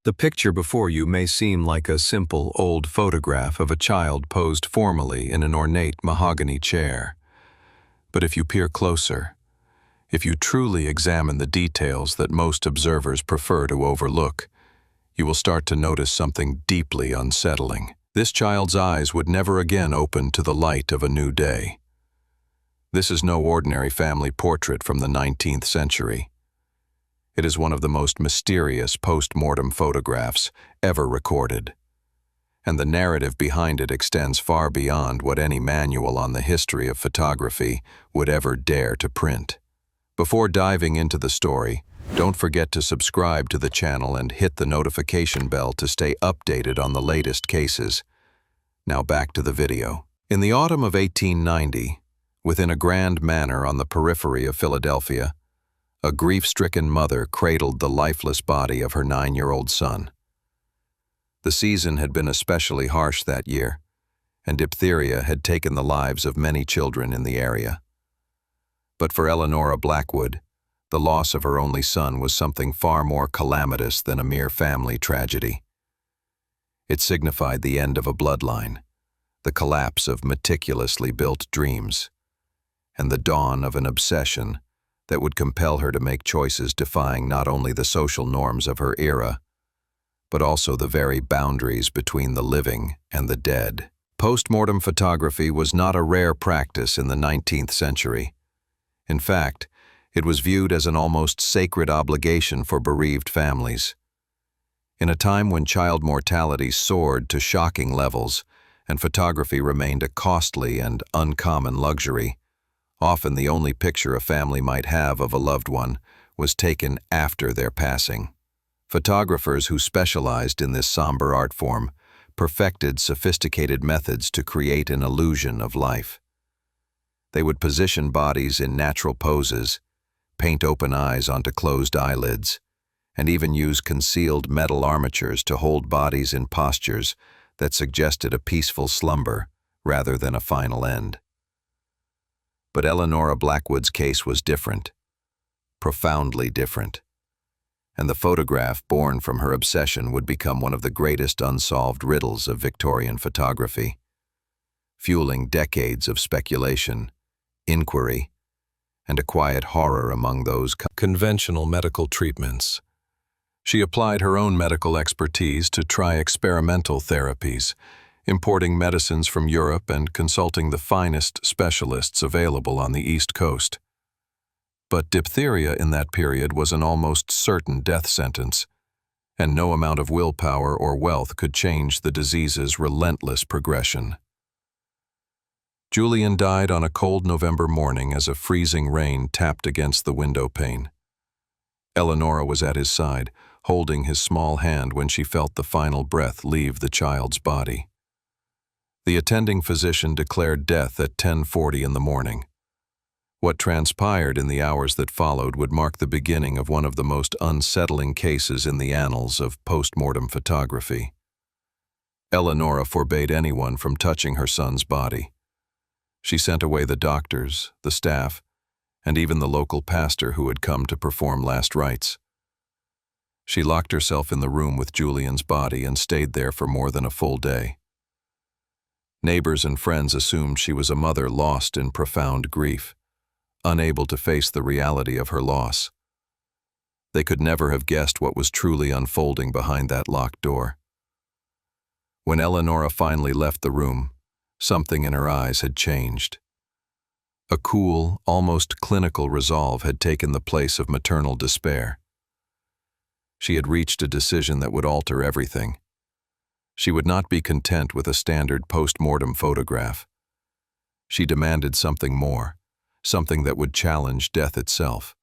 The picture before you may seem like a simple old photograph of a child posed formally in an ornate mahogany chair. But if you peer closer, if you truly examine the details that most observers prefer to overlook, you will start to notice something deeply unsettling. This child's eyes would never again open to the light of a new day. This is no ordinary family portrait from the 19th century. It is one of the most mysterious post-mortem photographs ever recorded. And the narrative behind it extends far beyond what any manual on the history of photography would ever dare to print. Before diving into the story, don't forget to subscribe to the channel and hit the notification bell to stay updated on the latest cases. Now back to the video. In the autumn of 1890, within a grand manor on the periphery of Philadelphia, a grief-stricken mother cradled the lifeless body of her 9-year-old son. The season had been especially harsh that year, and diphtheria had taken the lives of many children in the area. But for Eleanora Blackwood, the loss of her only son was something far more calamitous than a mere family tragedy. It signified the end of a bloodline, the collapse of meticulously built dreams, and the dawn of an obsession that would compel her to make choices defying not only the social norms of her era, but also the very boundaries between the living and the dead. Post-mortem photography was not a rare practice in the 19th century. In fact, it was viewed as an almost sacred obligation for bereaved families. In a time when child mortality soared to shocking levels and photography remained a costly and uncommon luxury, often the only picture a family might have of a loved one was taken after their passing. Photographers who specialized in this somber art form perfected sophisticated methods to create an illusion of life. They would position bodies in natural poses, paint open eyes onto closed eyelids, and even use concealed metal armatures to hold bodies in postures that suggested a peaceful slumber rather than a final end. But Eleanora Blackwood's case was different, profoundly different, and the photograph born from her obsession would become one of the greatest unsolved riddles of Victorian photography, fueling decades of speculation, inquiry, and a quiet horror among those conventional medical treatments. She applied her own medical expertise to try experimental therapies, importing medicines from Europe and consulting the finest specialists available on the East Coast. But diphtheria in that period was an almost certain death sentence, and no amount of willpower or wealth could change the disease's relentless progression. Julian died on a cold November morning as a freezing rain tapped against the window pane. Eleanora was at his side, holding his small hand when she felt the final breath leave the child's body. The attending physician declared death at 10:40 in the morning. What transpired in the hours that followed would mark the beginning of one of the most unsettling cases in the annals of post-mortem photography. Eleanora forbade anyone from touching her son's body. She sent away the doctors, the staff, and even the local pastor who had come to perform last rites. She locked herself in the room with Julian's body and stayed there for more than a full day. Neighbors and friends assumed she was a mother lost in profound grief, unable to face the reality of her loss. They could never have guessed what was truly unfolding behind that locked door. When Eleanora finally left the room, something in her eyes had changed. A cool, almost clinical resolve had taken the place of maternal despair. She had reached a decision that would alter everything. She would not be content with a standard post-mortem photograph. She demanded something more, something that would challenge death itself.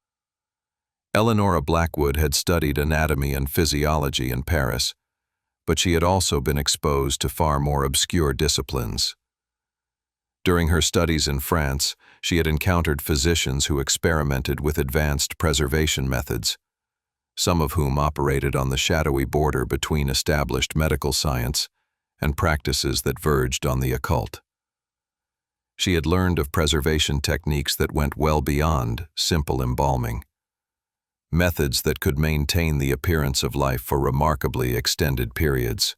Eleanora Blackwood had studied anatomy and physiology in Paris, but she had also been exposed to far more obscure disciplines. During her studies in France, she had encountered physicians who experimented with advanced preservation methods, some of whom operated on the shadowy border between established medical science and practices that verged on the occult. She had learned of preservation techniques that went well beyond simple embalming. methods that could maintain the appearance of life for remarkably extended periods.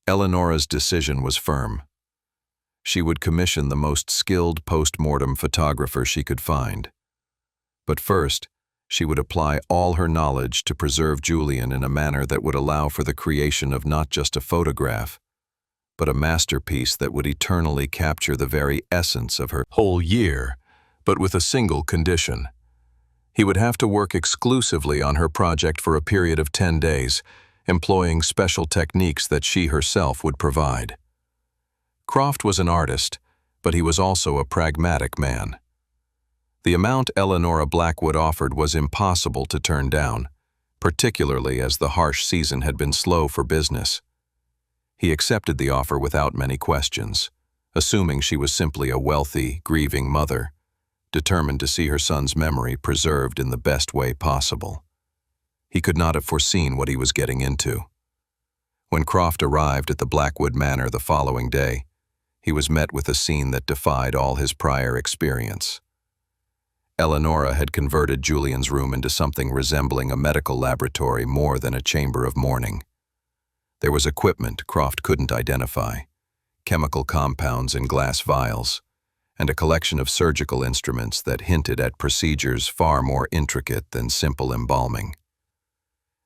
Eleanora's decision was firm. She would commission the most skilled post-mortem photographer she could find. But first, she would apply all her knowledge to preserve Julian in a manner that would allow for the creation of not just a photograph, but a masterpiece that would eternally capture the very essence of her whole year, but with a single condition. He would have to work exclusively on her project for a period of 10 days, employing special techniques that she herself would provide. Croft was an artist, but he was also a pragmatic man. The amount Eleanora Blackwood offered was impossible to turn down, particularly as the harsh season had been slow for business. He accepted the offer without many questions, assuming she was simply a wealthy, grieving mother, determined to see her son's memory preserved in the best way possible. He could not have foreseen what he was getting into. When Croft arrived at the Blackwood Manor the following day, he was met with a scene that defied all his prior experience. Eleanora had converted Julian's room into something resembling a medical laboratory more than a chamber of mourning. There was equipment Croft couldn't identify, chemical compounds in glass vials, and a collection of surgical instruments that hinted at procedures far more intricate than simple embalming.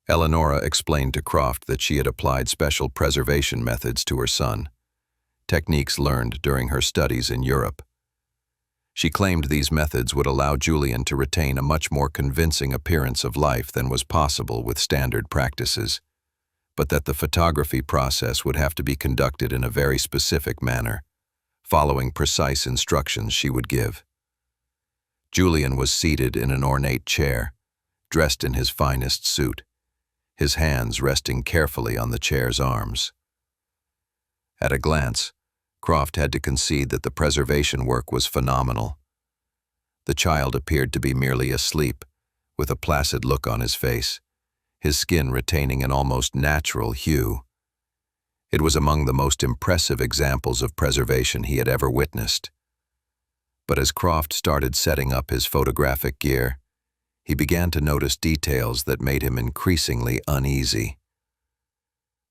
Eleanora explained to Croft that she had applied special preservation methods to her son, techniques learned during her studies in Europe. She claimed these methods would allow Julian to retain a much more convincing appearance of life than was possible with standard practices, but that the photography process would have to be conducted in a very specific manner, following precise instructions she would give. Julian was seated in an ornate chair, dressed in his finest suit, his hands resting carefully on the chair's arms. At a glance, Croft had to concede that the preservation work was phenomenal. The child appeared to be merely asleep, with a placid look on his face, his skin retaining an almost natural hue. It was among the most impressive examples of preservation he had ever witnessed. But as Croft started setting up his photographic gear, he began to notice details that made him increasingly uneasy.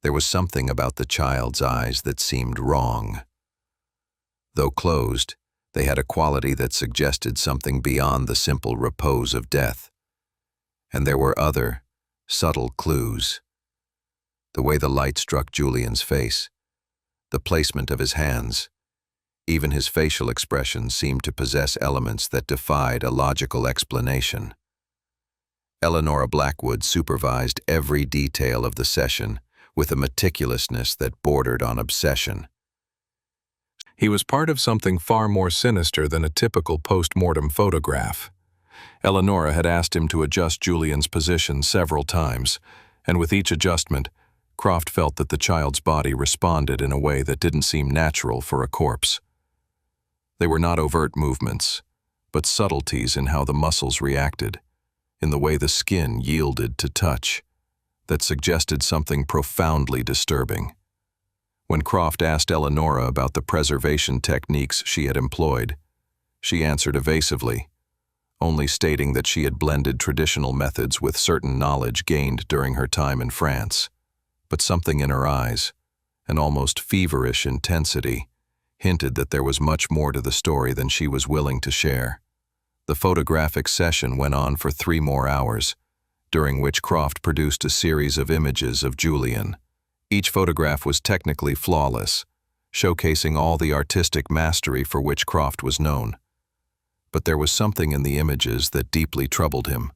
There was something about the child's eyes that seemed wrong. Though closed, they had a quality that suggested something beyond the simple repose of death. And there were other, subtle clues. The way the light struck Julian's face, the placement of his hands, even his facial expression seemed to possess elements that defied a logical explanation. Eleanora Blackwood supervised every detail of the session with a meticulousness that bordered on obsession. He was part of something far more sinister than a typical post-mortem photograph. Eleanora had asked him to adjust Julian's position several times, and with each adjustment, Croft felt that the child's body responded in a way that didn't seem natural for a corpse. They were not overt movements, but subtleties in how the muscles reacted, in the way the skin yielded to touch, that suggested something profoundly disturbing. When Croft asked Eleanora about the preservation techniques she had employed, she answered evasively, only stating that she had blended traditional methods with certain knowledge gained during her time in France. But something in her eyes, an almost feverish intensity, hinted that there was much more to the story than she was willing to share. The photographic session went on for 3 more hours, during which Croft produced a series of images of Julian. Each photograph was technically flawless, showcasing all the artistic mastery for which Croft was known. But there was something in the images that deeply troubled him.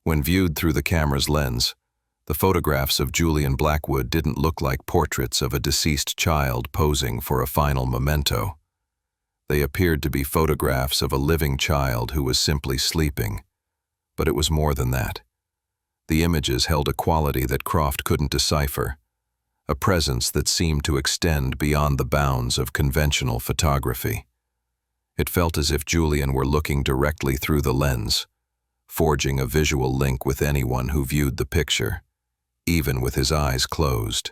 When viewed through the camera's lens, the photographs of Julian Blackwood didn't look like portraits of a deceased child posing for a final memento. They appeared to be photographs of a living child who was simply sleeping. But it was more than that. The images held a quality that Croft couldn't decipher, a presence that seemed to extend beyond the bounds of conventional photography. It felt as if Julian were looking directly through the lens, forging a visual link with anyone who viewed the picture, even with his eyes closed.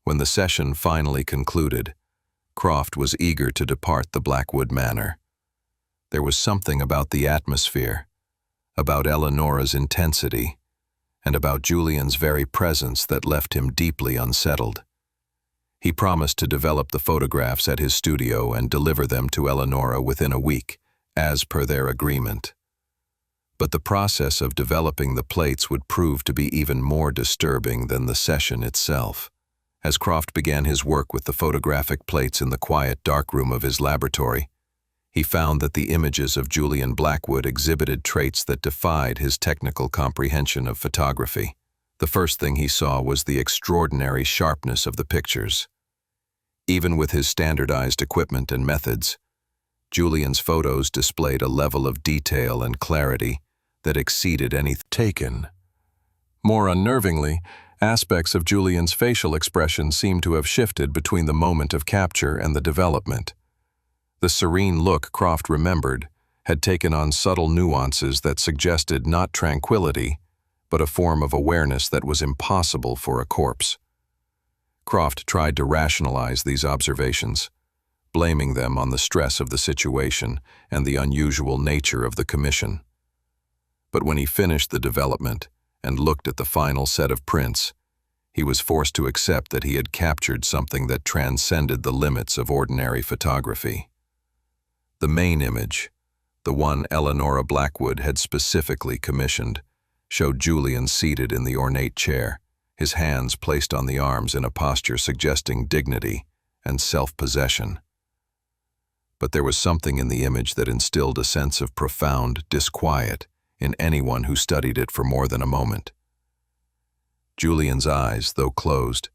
When the session finally concluded, Croft was eager to depart the Blackwood Manor. There was something about the atmosphere, about Eleanora's intensity, and about Julian's very presence that left him deeply unsettled. He promised to develop the photographs at his studio and deliver them to Eleanora within a week, as per their agreement. But the process of developing the plates would prove to be even more disturbing than the session itself. As Croft began his work with the photographic plates in the quiet darkroom of his laboratory, he found that the images of Julian Blackwood exhibited traits that defied his technical comprehension of photography. The first thing he saw was the extraordinary sharpness of the pictures. Even with his standardized equipment and methods, Julian's photos displayed a level of detail and clarity that exceeded anything taken. More unnervingly, aspects of Julian's facial expression seemed to have shifted between the moment of capture and the development. The serene look Croft remembered had taken on subtle nuances that suggested not tranquility, but a form of awareness that was impossible for a corpse. Croft tried to rationalize these observations, blaming them on the stress of the situation and the unusual nature of the commission. But when he finished the development and looked at the final set of prints, he was forced to accept that he had captured something that transcended the limits of ordinary photography. The main image, the one Eleanora Blackwood had specifically commissioned, showed Julian seated in the ornate chair, his hands placed on the arms in a posture suggesting dignity and self-possession. But there was something in the image that instilled a sense of profound disquiet in anyone who studied it for more than a moment. Julian's eyes, though closed,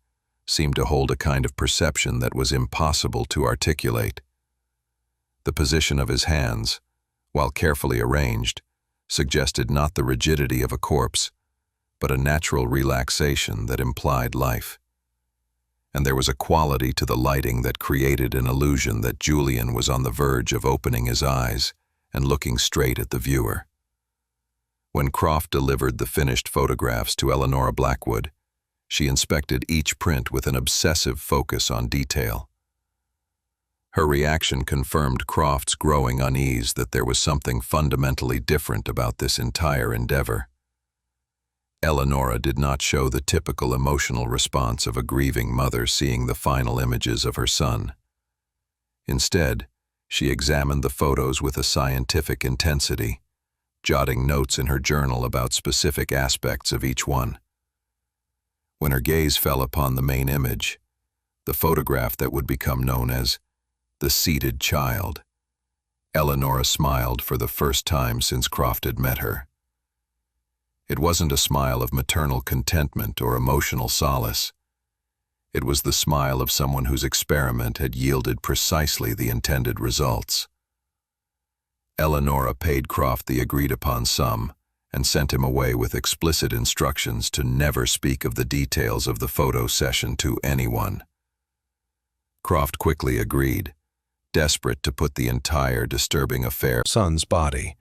seemed to hold a kind of perception that was impossible to articulate. The position of his hands, while carefully arranged, suggested not the rigidity of a corpse, but a natural relaxation that implied life. And there was a quality to the lighting that created an illusion that Julian was on the verge of opening his eyes and looking straight at the viewer. When Croft delivered the finished photographs to Eleanora Blackwood, she inspected each print with an obsessive focus on detail. Her reaction confirmed Croft's growing unease that there was something fundamentally different about this entire endeavor. Eleanora did not show the typical emotional response of a grieving mother seeing the final images of her son. Instead, she examined the photos with a scientific intensity, jotting notes in her journal about specific aspects of each one. When her gaze fell upon the main image, the photograph that would become known as the seated child, Eleanora smiled for the first time since Croft had met her. It wasn't a smile of maternal contentment or emotional solace. It was the smile of someone whose experiment had yielded precisely the intended results. Eleanora paid Croft the agreed-upon sum and sent him away with explicit instructions to never speak of the details of the photo session to anyone. Croft quickly agreed, desperate to put the entire disturbing affair son's body.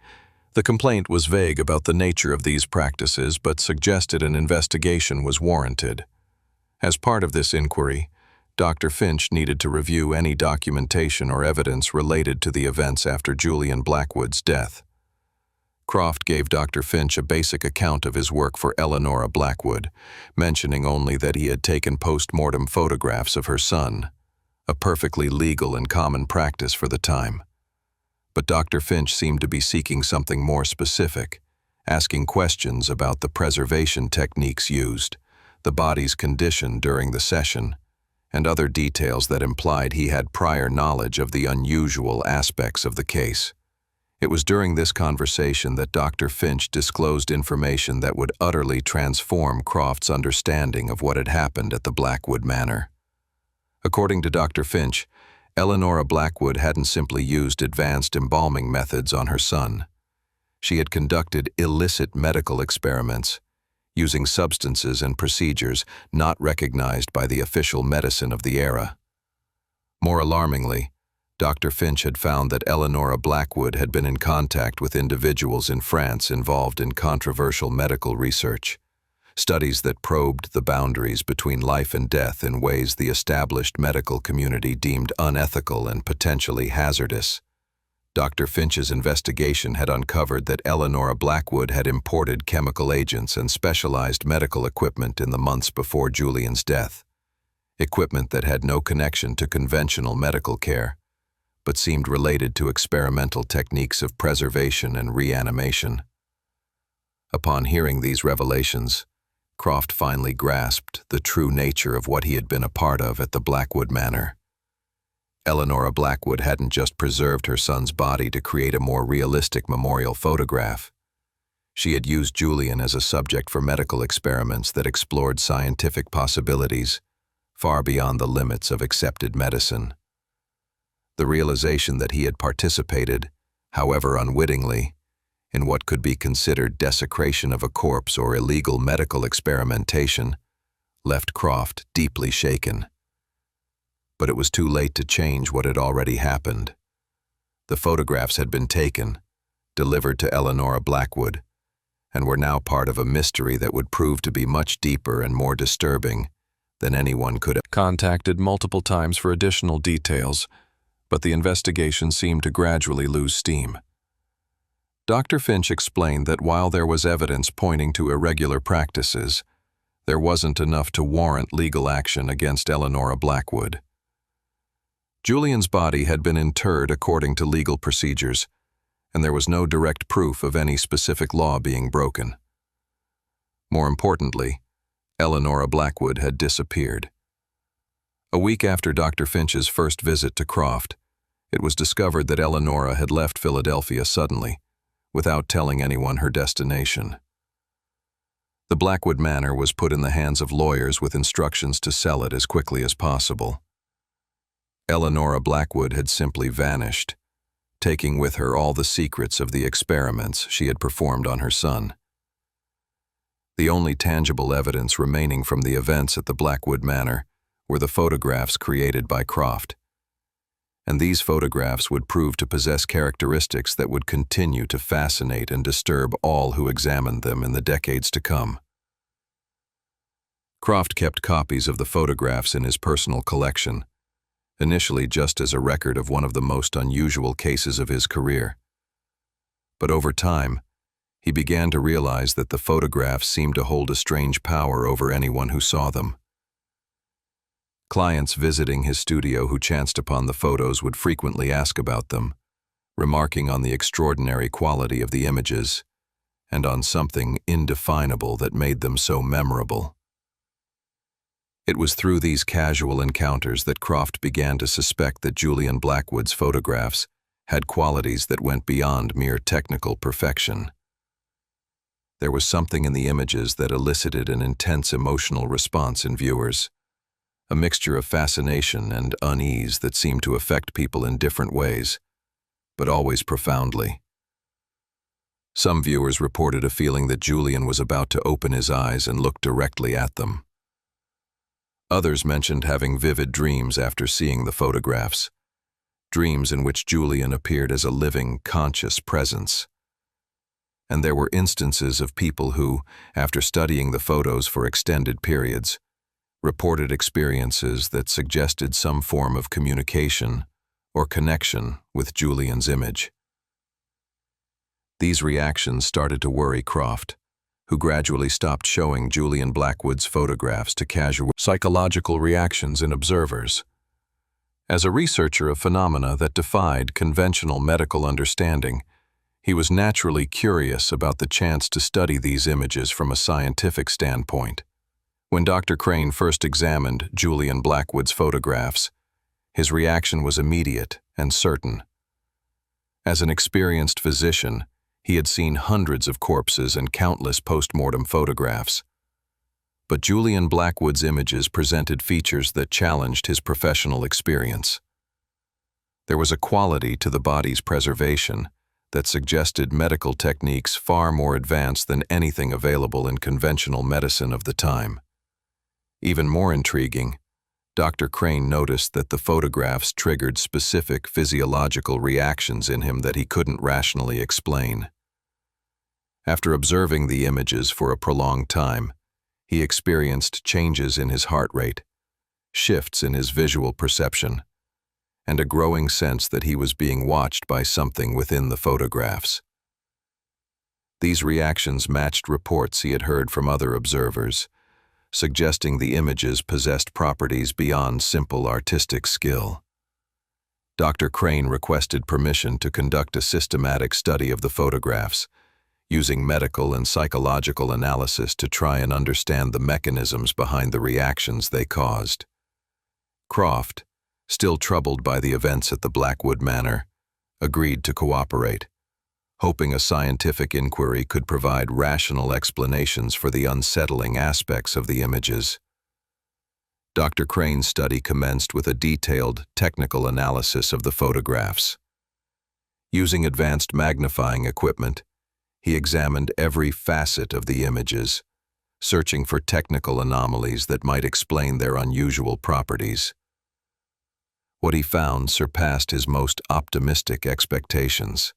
The complaint was vague about the nature of these practices but suggested an investigation was warranted. As part of this inquiry, Dr. Finch needed to review any documentation or evidence related to the events after Julian Blackwood's death. Croft gave Dr. Finch a basic account of his work for Eleanora Blackwood, mentioning only that he had taken post-mortem photographs of her son, a perfectly legal and common practice for the time. But Dr. Finch seemed to be seeking something more specific, asking questions about the preservation techniques used, the body's condition during the session, and other details that implied he had prior knowledge of the unusual aspects of the case. It was during this conversation that Dr. Finch disclosed information that would utterly transform Croft's understanding of what had happened at the Blackwood Manor. According to Dr. Finch, Eleanora Blackwood hadn't simply used advanced embalming methods on her son. She had conducted illicit medical experiments, using substances and procedures not recognized by the official medicine of the era. More alarmingly, Dr. Finch had found that Eleanora Blackwood had been in contact with individuals in France involved in controversial medical research, studies that probed the boundaries between life and death in ways the established medical community deemed unethical and potentially hazardous. Dr. Finch's investigation had uncovered that Eleanora Blackwood had imported chemical agents and specialized medical equipment in the months before Julian's death, equipment that had no connection to conventional medical care, but seemed related to experimental techniques of preservation and reanimation. Upon hearing these revelations, Croft finally grasped the true nature of what he had been a part of at the Blackwood Manor. Eleanora Blackwood hadn't just preserved her son's body to create a more realistic memorial photograph. She had used Julian as a subject for medical experiments that explored scientific possibilities far beyond the limits of accepted medicine. The realization that he had participated, however unwittingly, in what could be considered desecration of a corpse or illegal medical experimentation left Croft deeply shaken. But it was too late to change what had already happened. The photographs had been taken, delivered to Eleanora Blackwood, and were now part of a mystery that would prove to be much deeper and more disturbing than anyone could have. Contacted multiple times for additional details, but the investigation seemed to gradually lose steam. Dr. Finch explained that while there was evidence pointing to irregular practices, there wasn't enough to warrant legal action against Eleanora Blackwood. Julian's body had been interred according to legal procedures, and there was no direct proof of any specific law being broken. More importantly, Eleanora Blackwood had disappeared. A week after Dr. Finch's first visit to Croft, it was discovered that Eleanora had left Philadelphia suddenly, without telling anyone her destination. The Blackwood Manor was put in the hands of lawyers with instructions to sell it as quickly as possible. Eleanora Blackwood had simply vanished, taking with her all the secrets of the experiments she had performed on her son. The only tangible evidence remaining from the events at the Blackwood Manor were the photographs created by Croft, and these photographs would prove to possess characteristics that would continue to fascinate and disturb all who examined them in the decades to come. Croft kept copies of the photographs in his personal collection, initially just as a record of one of the most unusual cases of his career. But over time, he began to realize that the photographs seemed to hold a strange power over anyone who saw them. Clients visiting his studio who chanced upon the photos would frequently ask about them, remarking on the extraordinary quality of the images and on something indefinable that made them so memorable. It was through these casual encounters that Croft began to suspect that Julian Blackwood's photographs had qualities that went beyond mere technical perfection. There was something in the images that elicited an intense emotional response in viewers, a mixture of fascination and unease that seemed to affect people in different ways, but always profoundly. Some viewers reported a feeling that Julian was about to open his eyes and look directly at them. Others mentioned having vivid dreams after seeing the photographs, dreams in which Julian appeared as a living, conscious presence. And there were instances of people who, after studying the photos for extended periods, reported experiences that suggested some form of communication or connection with Julian's image. These reactions started to worry Croft, who gradually stopped showing Julian Blackwood's photographs to casual psychological reactions in observers. As a researcher of phenomena that defied conventional medical understanding, he was naturally curious about the chance to study these images from a scientific standpoint. When Dr. Crane first examined Julian Blackwood's photographs, his reaction was immediate and certain. As an experienced physician, he had seen hundreds of corpses and countless post-mortem photographs. But Julian Blackwood's images presented features that challenged his professional experience. There was a quality to the body's preservation that suggested medical techniques far more advanced than anything available in conventional medicine of the time. Even more intriguing, Dr. Crane noticed that the photographs triggered specific physiological reactions in him that he couldn't rationally explain. After observing the images for a prolonged time, he experienced changes in his heart rate, shifts in his visual perception, and a growing sense that he was being watched by something within the photographs. These reactions matched reports he had heard from other observers, suggesting the images possessed properties beyond simple artistic skill. Dr. Crane requested permission to conduct a systematic study of the photographs, using medical and psychological analysis to try and understand the mechanisms behind the reactions they caused. Croft, still troubled by the events at the Blackwood Manor, agreed to cooperate, hoping a scientific inquiry could provide rational explanations for the unsettling aspects of the images. Dr. Crane's study commenced with a detailed, technical analysis of the photographs. Using advanced magnifying equipment, he examined every facet of the images, searching for technical anomalies that might explain their unusual properties. What he found surpassed his most optimistic expectations.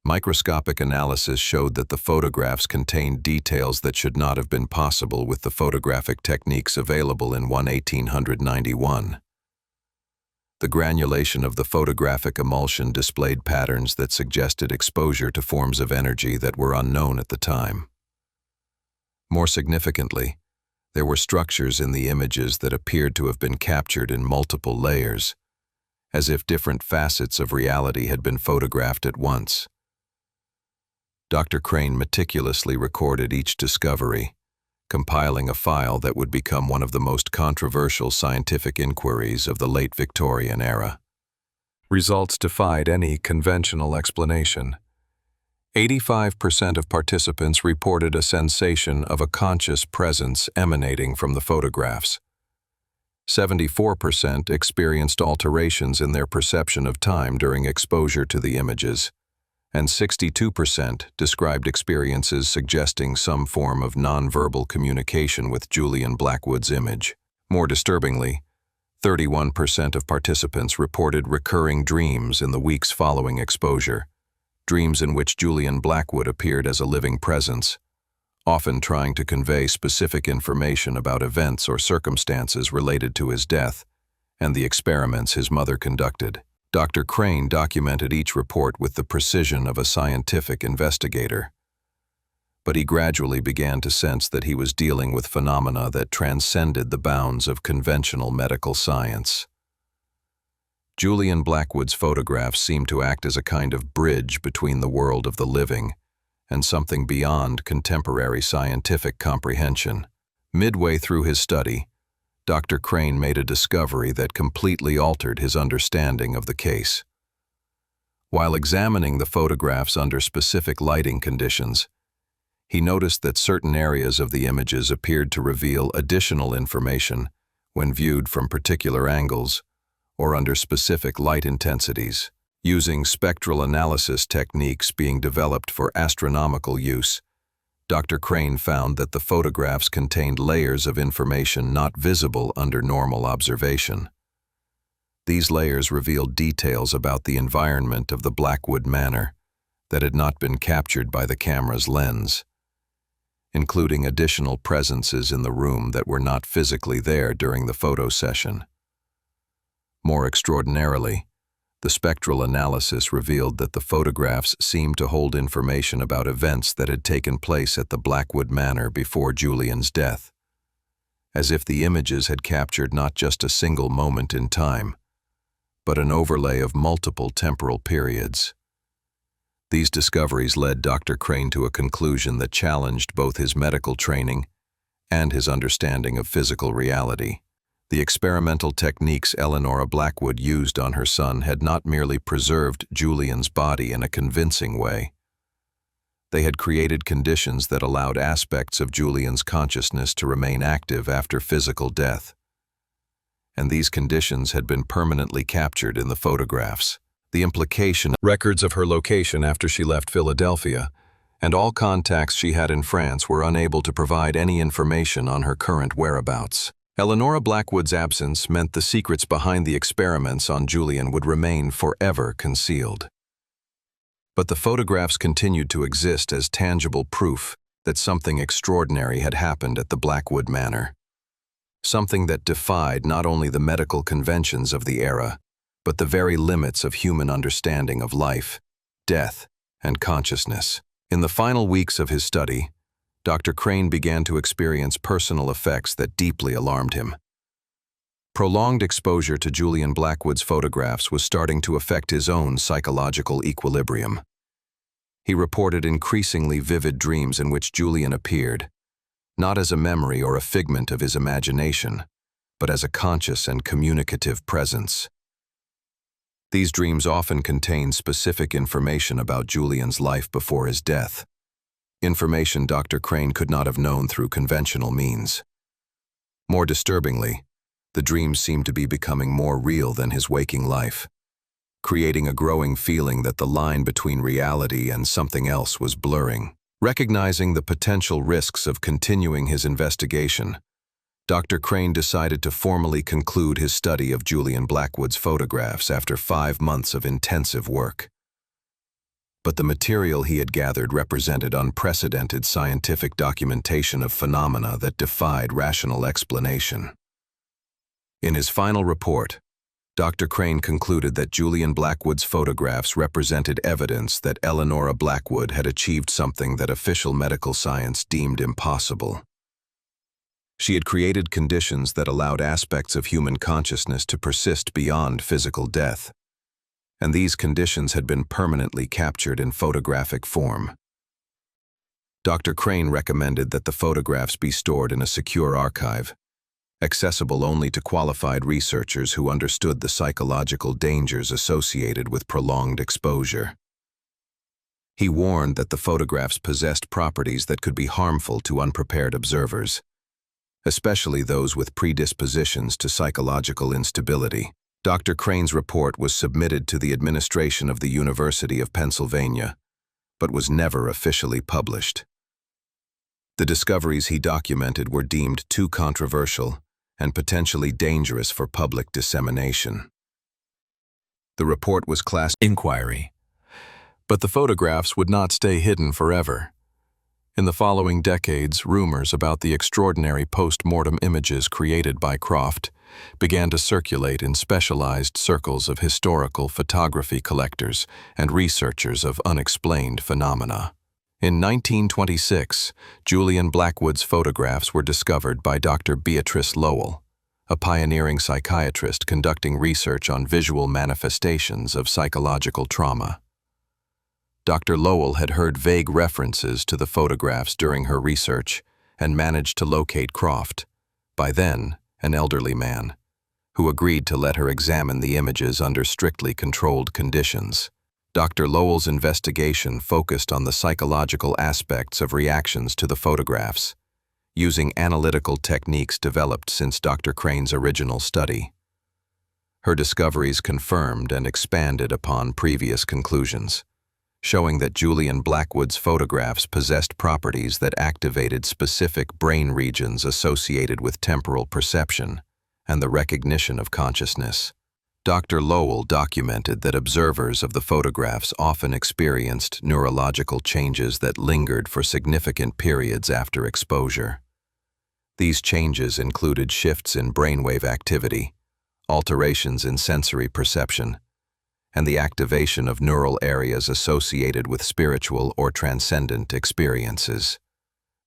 Microscopic analysis showed that the photographs contained details that should not have been possible with the photographic techniques available in 1891. The granulation of the photographic emulsion displayed patterns that suggested exposure to forms of energy that were unknown at the time. More significantly, there were structures in the images that appeared to have been captured in multiple layers, as if different facets of reality had been photographed at once. Dr. Crane meticulously recorded each discovery, compiling a file that would become one of the most controversial scientific inquiries of the late Victorian era. Results defied any conventional explanation. 85% of participants reported a sensation of a conscious presence emanating from the photographs. 74% experienced alterations in their perception of time during exposure to the images, and 62% described experiences suggesting some form of nonverbal communication with Julian Blackwood's image. More disturbingly, 31% of participants reported recurring dreams in the weeks following exposure, dreams in which Julian Blackwood appeared as a living presence, often trying to convey specific information about events or circumstances related to his death and the experiments his mother conducted. Dr. Crane documented each report with the precision of a scientific investigator. But he gradually began to sense that he was dealing with phenomena that transcended the bounds of conventional medical science. Julian Blackwood's photographs seemed to act as a kind of bridge between the world of the living and something beyond contemporary scientific comprehension. Midway through his study, Dr. Crane made a discovery that completely altered his understanding of the case. While examining the photographs under specific lighting conditions, he noticed that certain areas of the images appeared to reveal additional information when viewed from particular angles or under specific light intensities. Using spectral analysis techniques being developed for astronomical use, Dr. Crane found that the photographs contained layers of information not visible under normal observation. These layers revealed details about the environment of the Blackwood Manor that had not been captured by the camera's lens, including additional presences in the room that were not physically there during the photo session. More extraordinarily, the spectral analysis revealed that the photographs seemed to hold information about events that had taken place at the Blackwood Manor before Julian's death, as if the images had captured not just a single moment in time, but an overlay of multiple temporal periods. These discoveries led Dr. Crane to a conclusion that challenged both his medical training and his understanding of physical reality. The experimental techniques Eleanora Blackwood used on her son had not merely preserved Julian's body in a convincing way. They had created conditions that allowed aspects of Julian's consciousness to remain active after physical death. And these conditions had been permanently captured in the photographs. The implication: records of her location after she left Philadelphia, and all contacts she had in France were unable to provide any information on her current whereabouts. Eleanora Blackwood's absence meant the secrets behind the experiments on Julian would remain forever concealed. But the photographs continued to exist as tangible proof that something extraordinary had happened at the Blackwood Manor. Something that defied not only the medical conventions of the era, but the very limits of human understanding of life, death, and consciousness. In the final weeks of his study, Dr. Crane began to experience personal effects that deeply alarmed him. Prolonged exposure to Julian Blackwood's photographs was starting to affect his own psychological equilibrium. He reported increasingly vivid dreams in which Julian appeared, not as a memory or a figment of his imagination, but as a conscious and communicative presence. These dreams often contained specific information about Julian's life before his death, information Dr. Crane could not have known through conventional means. More disturbingly, the dreams seemed to be becoming more real than his waking life, creating a growing feeling that the line between reality and something else was blurring. Recognizing the potential risks of continuing his investigation, Dr. Crane decided to formally conclude his study of Julian Blackwood's photographs after 5 months of intensive work. But the material he had gathered represented unprecedented scientific documentation of phenomena that defied rational explanation. In his final report, Dr. Crane concluded that Julian Blackwood's photographs represented evidence that Eleanora Blackwood had achieved something that official medical science deemed impossible. She had created conditions that allowed aspects of human consciousness to persist beyond physical death, and these conditions had been permanently captured in photographic form. Dr. Crane recommended that the photographs be stored in a secure archive, accessible only to qualified researchers who understood the psychological dangers associated with prolonged exposure. He warned that the photographs possessed properties that could be harmful to unprepared observers, especially those with predispositions to psychological instability. Dr. Crane's report was submitted to the administration of the University of Pennsylvania, but was never officially published. The discoveries he documented were deemed too controversial and potentially dangerous for public dissemination. The report was classed inquiry, but the photographs would not stay hidden forever. In the following decades, rumors about the extraordinary post-mortem images created by Croft began to circulate in specialized circles of historical photography collectors and researchers of unexplained phenomena. In 1926, Julian Blackwood's photographs were discovered by Dr. Beatrice Lowell, a pioneering psychiatrist conducting research on visual manifestations of psychological trauma. Dr. Lowell had heard vague references to the photographs during her research and managed to locate Croft, by then an elderly man, who agreed to let her examine the images under strictly controlled conditions. Dr. Lowell's investigation focused on the psychological aspects of reactions to the photographs, using analytical techniques developed since Dr. Crane's original study. Her discoveries confirmed and expanded upon previous conclusions, showing that Julian Blackwood's photographs possessed properties that activated specific brain regions associated with temporal perception and the recognition of consciousness. Dr. Lowell documented that observers of the photographs often experienced neurological changes that lingered for significant periods after exposure. These changes included shifts in brainwave activity, alterations in sensory perception, and the activation of neural areas associated with spiritual or transcendent experiences.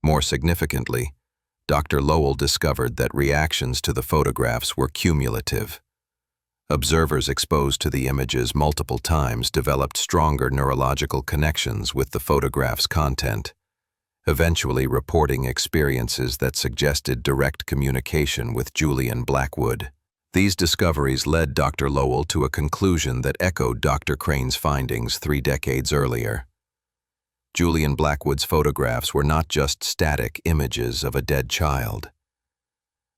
More significantly, Dr. Lowell discovered that reactions to the photographs were cumulative. Observers exposed to the images multiple times developed stronger neurological connections with the photograph's content, eventually reporting experiences that suggested direct communication with Julian Blackwood. These discoveries led Dr. Lowell to a conclusion that echoed Dr. Crane's findings 3 decades earlier. Julian Blackwood's photographs were not just static images of a dead child.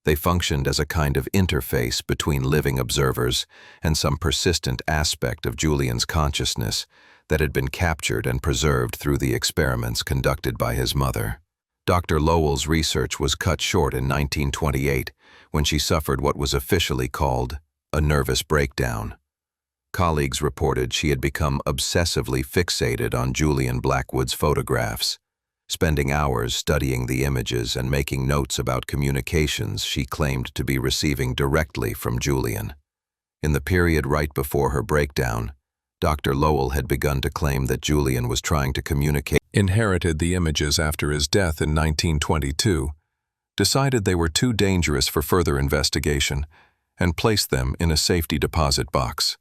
They functioned as a kind of interface between living observers and some persistent aspect of Julian's consciousness that had been captured and preserved through the experiments conducted by his mother. Dr. Lowell's research was cut short in 1928 when she suffered what was officially called a nervous breakdown. Colleagues reported she had become obsessively fixated on Julian Blackwood's photographs, spending hours studying the images and making notes about communications she claimed to be receiving directly from Julian. In the period right before her breakdown, Dr. Lowell had begun to claim that Julian was trying to communicate. Inherited the images after his death in 1922, decided they were too dangerous for further investigation, and placed them in a safety deposit box,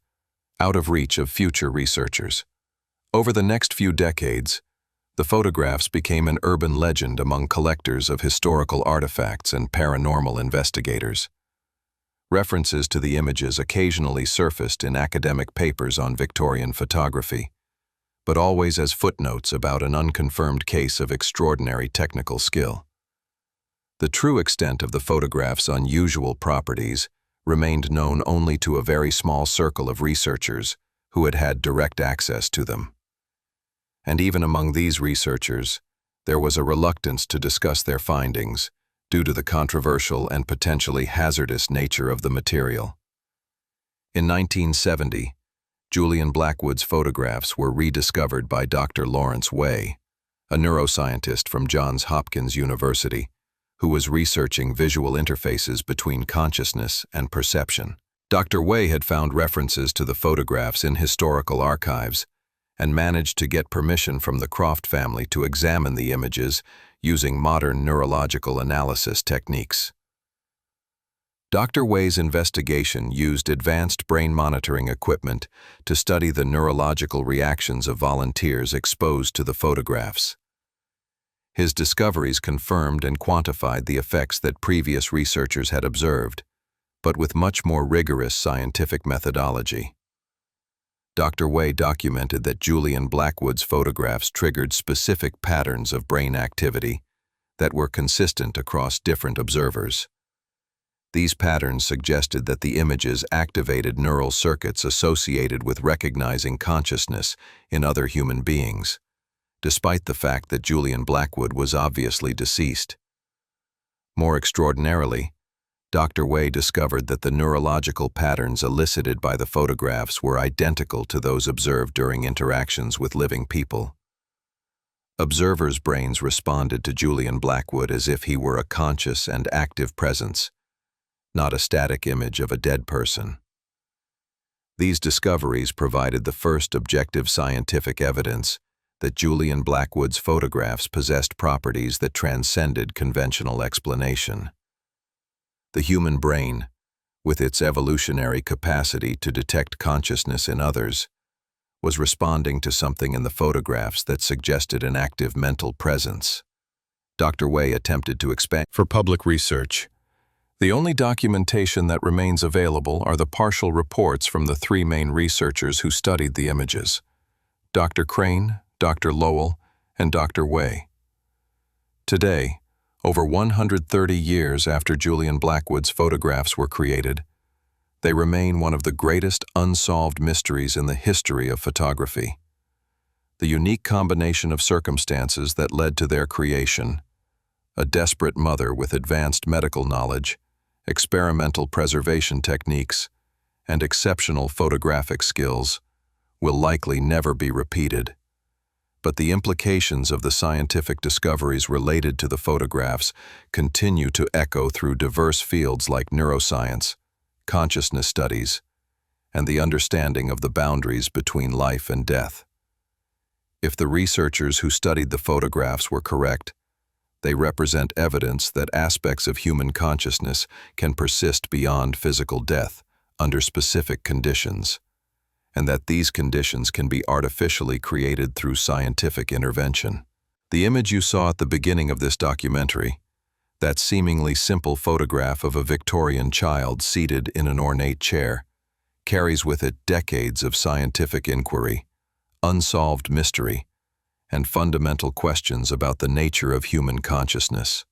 out of reach of future researchers. Over the next few decades, the photographs became an urban legend among collectors of historical artifacts and paranormal investigators. References to the images occasionally surfaced in academic papers on Victorian photography, but always as footnotes about an unconfirmed case of extraordinary technical skill. The true extent of the photographs' unusual properties remained known only to a very small circle of researchers who had had direct access to them. And even among these researchers, there was a reluctance to discuss their findings due to the controversial and potentially hazardous nature of the material. In 1970, Julian Blackwood's photographs were rediscovered by Dr. Lawrence Way, a neuroscientist from Johns Hopkins University, who was researching visual interfaces between consciousness and perception. Dr. Way had found references to the photographs in historical archives and managed to get permission from the Croft family to examine the images using modern neurological analysis techniques. Dr. Way's investigation used advanced brain monitoring equipment to study the neurological reactions of volunteers exposed to the photographs. His discoveries confirmed and quantified the effects that previous researchers had observed, but with much more rigorous scientific methodology. Dr. Way documented that Julian Blackwood's photographs triggered specific patterns of brain activity that were consistent across different observers. These patterns suggested that the images activated neural circuits associated with recognizing consciousness in other human beings, despite the fact that Julian Blackwood was obviously deceased. More extraordinarily, Dr. Way discovered that the neurological patterns elicited by the photographs were identical to those observed during interactions with living people. Observers' brains responded to Julian Blackwood as if he were a conscious and active presence, not a static image of a dead person. These discoveries provided the first objective scientific evidence that Julian Blackwood's photographs possessed properties that transcended conventional explanation. The human brain, with its evolutionary capacity to detect consciousness in others, was responding to something in the photographs that suggested an active mental presence. Dr. Way attempted to expand. For public research, the only documentation that remains available are the partial reports from the three main researchers who studied the images: Dr. Crane, Dr. Lowell, and Dr. Way. Today, over 130 years after Julian Blackwood's photographs were created, they remain one of the greatest unsolved mysteries in the history of photography. The unique combination of circumstances that led to their creation, a desperate mother with advanced medical knowledge, experimental preservation techniques, and exceptional photographic skills, will likely never be repeated. But the implications of the scientific discoveries related to the photographs continue to echo through diverse fields like neuroscience, consciousness studies, and the understanding of the boundaries between life and death. If the researchers who studied the photographs were correct, they represent evidence that aspects of human consciousness can persist beyond physical death under specific conditions, and that these conditions can be artificially created through scientific intervention. The image you saw at the beginning of this documentary, that seemingly simple photograph of a Victorian child seated in an ornate chair, carries with it decades of scientific inquiry, unsolved mystery, and fundamental questions about the nature of human consciousness.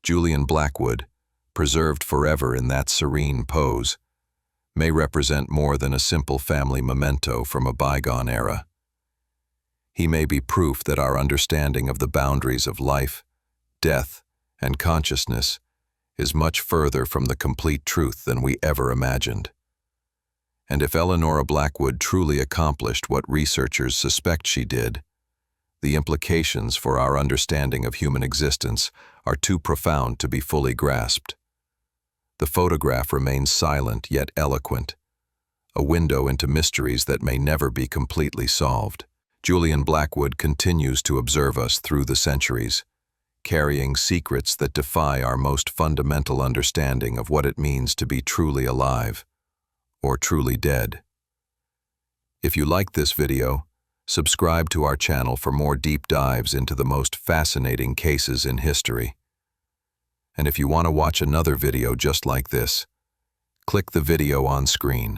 Julian Blackwood, preserved forever in that serene pose, may represent more than a simple family memento from a bygone era. He may be proof that our understanding of the boundaries of life, death, and consciousness is much further from the complete truth than we ever imagined. And if Eleanora Blackwood truly accomplished what researchers suspect she did, the implications for our understanding of human existence are too profound to be fully grasped. The photograph remains silent yet eloquent, a window into mysteries that may never be completely solved. Julian Blackwood continues to observe us through the centuries, carrying secrets that defy our most fundamental understanding of what it means to be truly alive or truly dead. If you liked this video, subscribe to our channel for more deep dives into the most fascinating cases in history. And if you want to watch another video just like this, click the video on screen.